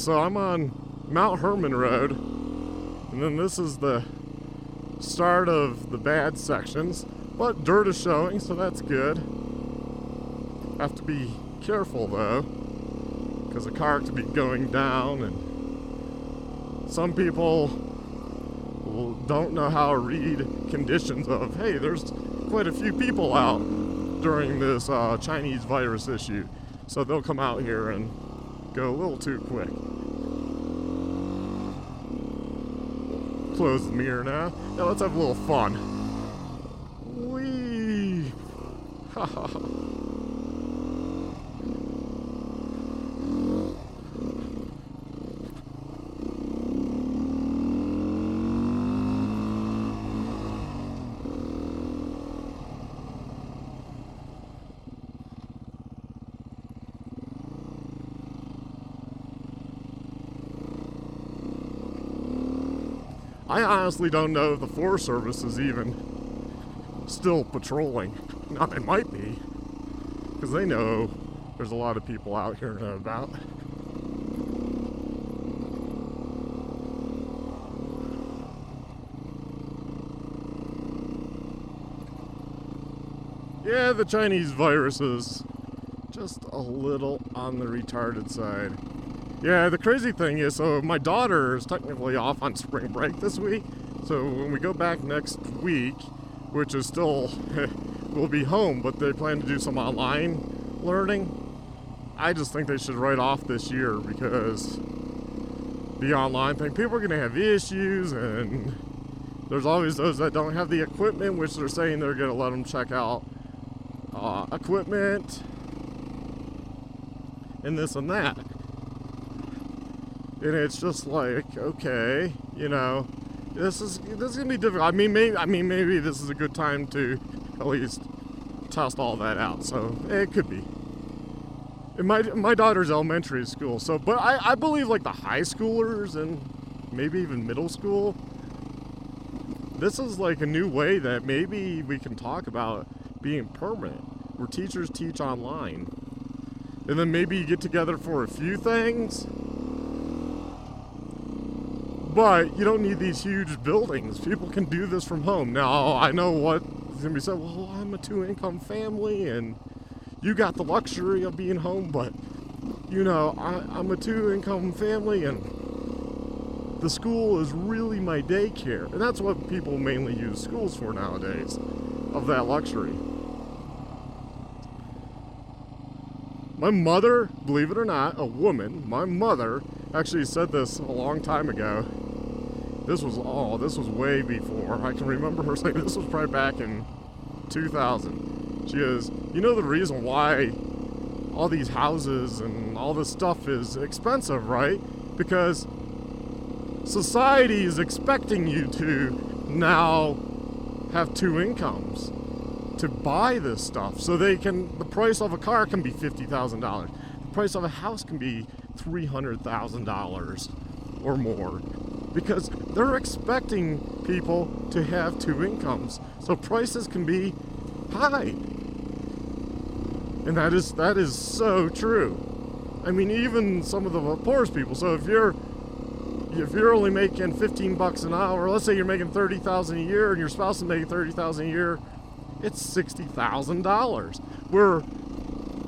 So I'm on Mount Herman Road, and then this is the start of the bad sections, but dirt is showing, so that's good. Have to be careful though, because a car could be going down, and some people don't know how to read conditions of, hey, there's quite a few people out during this Chinese virus issue, so they'll come out here and go a little too quick. Close the mirror now. Yeah, let's have a little fun. Whee! Ha ha ha. I honestly don't know if the Forest Service is even still patrolling. Now, they might be, because they know there's a lot of people out here to know about. Yeah, the Chinese virus is just a little on the retarded side. Yeah, the crazy thing is, so my daughter is technically off on spring break this week. So when we go back next week, which is still, we'll be home, but they plan to do some online learning. I just think they should write off this year, because the online thing, people are going to have issues, and there's always those that don't have the equipment, which they're saying they're going to let them check out equipment and this and that. And it's just like, okay, you know, this is gonna be difficult. I mean, maybe this is a good time to at least test all that out. So it could be. And my daughter's elementary school, so but I believe like the high schoolers and maybe even middle school, this is like a new way that maybe we can talk about being permanent, where teachers teach online, and then maybe you get together for a few things. But you don't need these huge buildings. People can do this from home. Now, I know what is going to be said, well, I'm a two-income family, and you got the luxury of being home, but, you know, I'm a two-income family, and the school is really my daycare. And that's what people mainly use schools for nowadays, of that luxury. My mother, believe it or not, a woman, my mother actually said this a long time ago. This was way before. I can remember her saying this was probably back in 2000. She goes, you know the reason why all these houses and all this stuff is expensive, right? Because society is expecting you to now have two incomes to buy this stuff. So the price of a car can be $50,000. The price of a house can be $300,000 or more, because they're expecting people to have two incomes. So prices can be high. And that is so true. I mean, even some of the poorest people. So if you're only making $15 an hour, let's say you're making $30,000 a year and your spouse is making $30,000 a year, it's $60,000. Where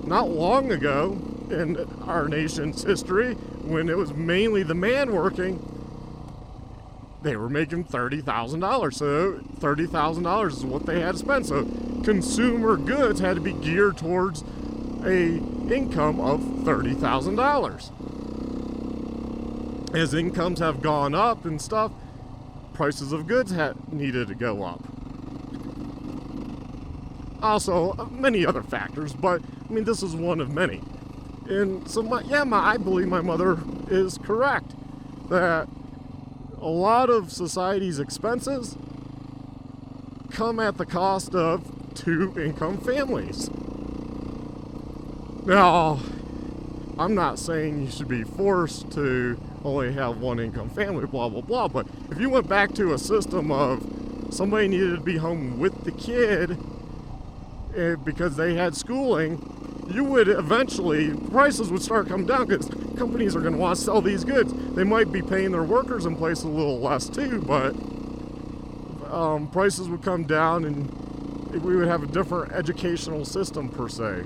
not long ago in our nation's history, when it was mainly the man working, they were making $30,000. So $30,000 is what they had to spend. So consumer goods had to be geared towards a income of $30,000. As incomes have gone up and stuff, prices of goods needed to go up. Also, many other factors, but I mean, this is one of many. And so, I believe my mother is correct that a lot of society's expenses come at the cost of two-income families. Now, I'm not saying you should be forced to only have one-income family, blah, blah, blah, but if you went back to a system of somebody needed to be home with the kid because they had schooling, you would eventually, prices would start coming down because companies are going to want to sell these goods. They might be paying their workers in place a little less too, but prices would come down and we would have a different educational system per se.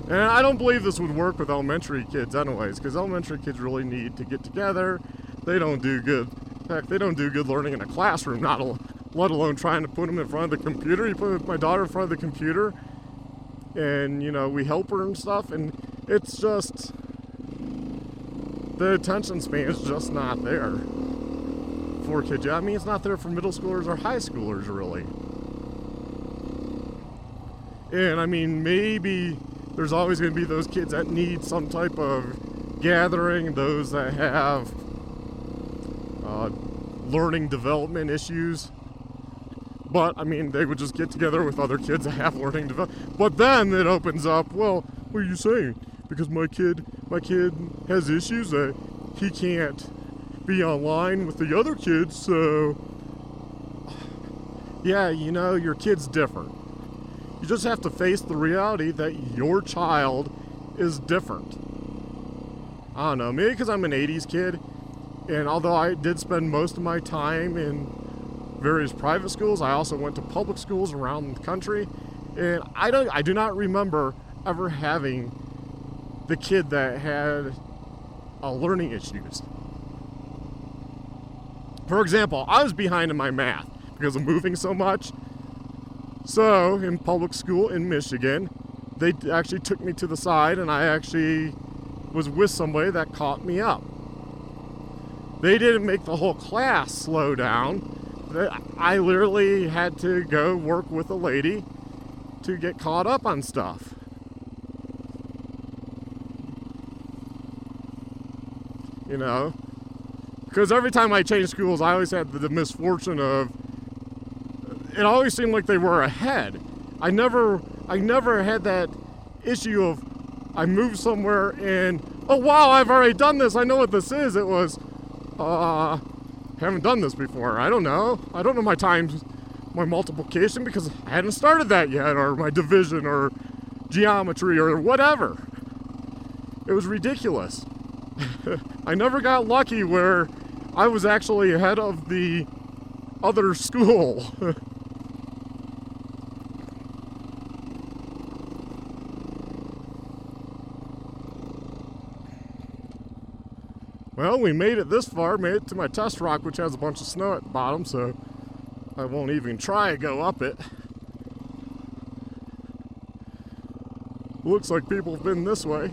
And I don't believe this would work with elementary kids anyways, because elementary kids really need to get together. They don't do good. In fact, they don't do good learning in a classroom, let alone trying to put them in front of the computer. You put my daughter in front of the computer, and, you know, we help her and stuff, and it's just, the attention span is just not there for kids. I mean, it's not there for middle schoolers or high schoolers, really. And, I mean, maybe there's always going to be those kids that need some type of gathering, those that have learning development issues. But, I mean, they would just get together with other kids that have learning development. But then it opens up, well, what are you saying? Because my kid has issues that he can't be online with the other kids, so yeah, you know, your kid's different. You just have to face the reality that your child is different. I don't know, maybe because I'm an 80s kid, and although I did spend most of my time in various private schools, I also went to public schools around the country, and I do not remember ever having the kid that had learning issues. For example, I was behind in my math because of moving so much. So in public school in Michigan, they actually took me to the side, and I actually was with somebody that caught me up. They didn't make the whole class slow down. I literally had to go work with a lady to get caught up on stuff. You know, because every time I changed schools, I always had the misfortune of, it always seemed like they were ahead. I never had that issue of I moved somewhere and, oh wow, I've already done this, I know what this is. It was, haven't done this before. I don't know my multiplication because I hadn't started that yet, or my division or geometry or whatever. It was ridiculous. I never got lucky where I was actually ahead of the other school. Well, we made it this far, made it to my test rock, which has a bunch of snow at the bottom, so I won't even try to go up it. Looks like people have been this way.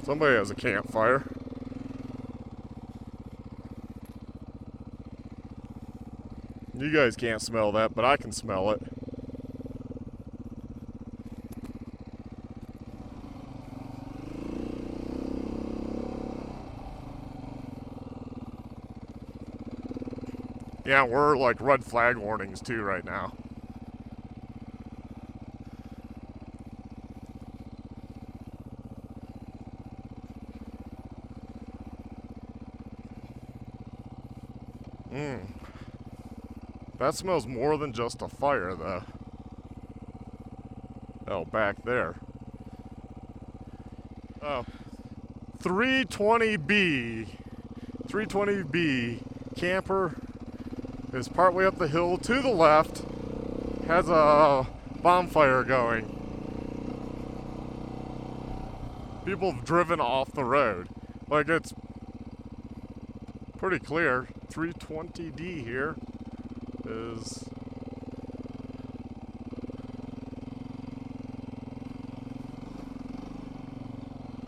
Somebody has a campfire. You guys can't smell that, but I can smell it. Yeah, we're like red flag warnings too right now. That smells more than just a fire, though. Oh, back there. Oh, 320B. 320B camper is partway up the hill to the left, has a bonfire going. People have driven off the road. Like, it's pretty clear. 320D here is...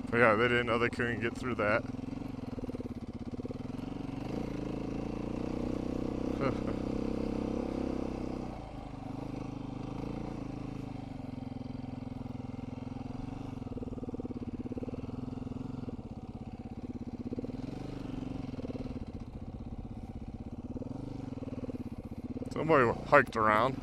But yeah, they didn't know they couldn't get through that. Somebody hiked around.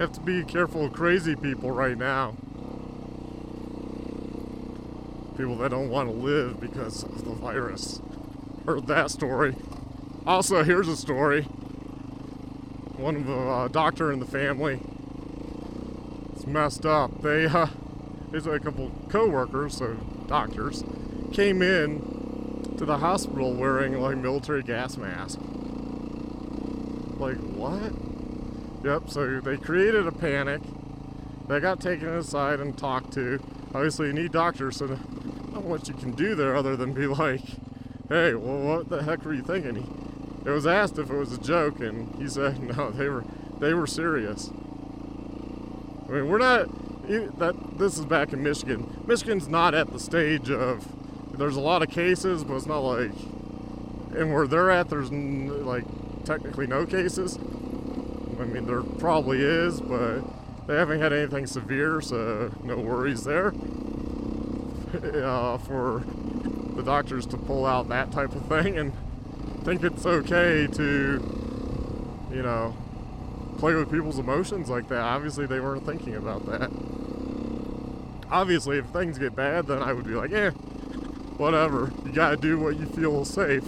have to be careful of crazy people right now. People that don't want to live because of the virus. Heard that story. Also, here's a story. One of a doctor in the family. It's messed up. There's a couple co-workers, so doctors, came in to the hospital wearing like military gas masks. Like, what? Yep, so they created a panic. They got taken aside and talked to. Obviously, you need doctors, so I don't know what you can do there other than be like, hey, well, what the heck were you thinking? It was asked if it was a joke, and he said no, they were serious. I mean, we're not, this is back in Michigan. Michigan's not at the stage of, there's a lot of cases, but it's not like, and where they're at, there's like technically no cases. I mean, there probably is, but they haven't had anything severe, so no worries there. For the doctors to pull out that type of thing and think it's okay to, you know, play with people's emotions like that. Obviously, they weren't thinking about that. Obviously, if things get bad, then I would be like, whatever. You gotta do what you feel is safe.